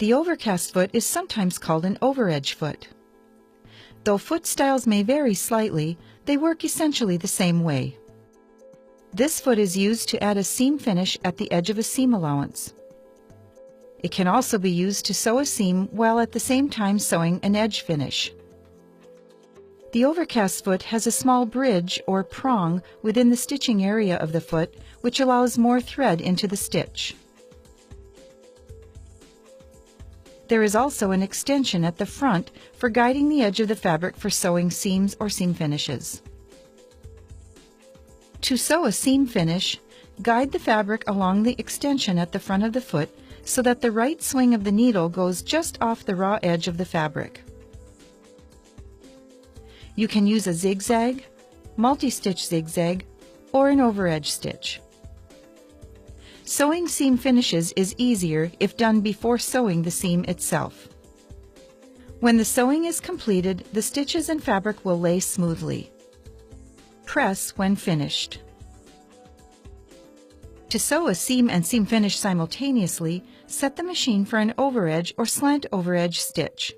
The overcast foot is sometimes called an overedge foot. Though foot styles may vary slightly, they work essentially the same way. This foot is used to add a seam finish at the edge of a seam allowance. It can also be used to sew a seam while at the same time sewing an edge finish. The overcast foot has a small bridge or prong within the stitching area of the foot, which allows more thread into the stitch. There is also an extension at the front for guiding the edge of the fabric for sewing seams or seam finishes. To sew a seam finish, guide the fabric along the extension at the front of the foot so that the right swing of the needle goes just off the raw edge of the fabric. You can use a zigzag, multi-stitch zigzag, or an overedge stitch. Sewing seam finishes is easier if done before sewing the seam itself. When the sewing is completed, the stitches and fabric will lay smoothly. Press when finished. To sew a seam and seam finish simultaneously, set the machine for an overedge or slant overedge stitch.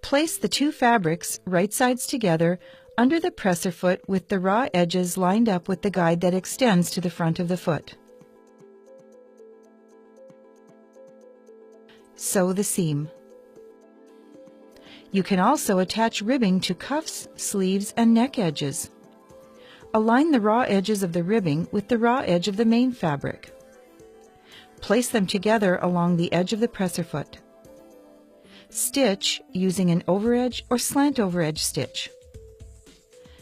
Place the two fabrics, right sides together, under the presser foot with the raw edges lined up with the guide that extends to the front of the foot. Sew the seam. You can also attach ribbing to cuffs, sleeves, and neck edges. Align the raw edges of the ribbing with the raw edge of the main fabric. Place them together along the edge of the presser foot. Stitch using an overedge or slant overedge stitch.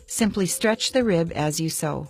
Simply stretch the rib as you sew.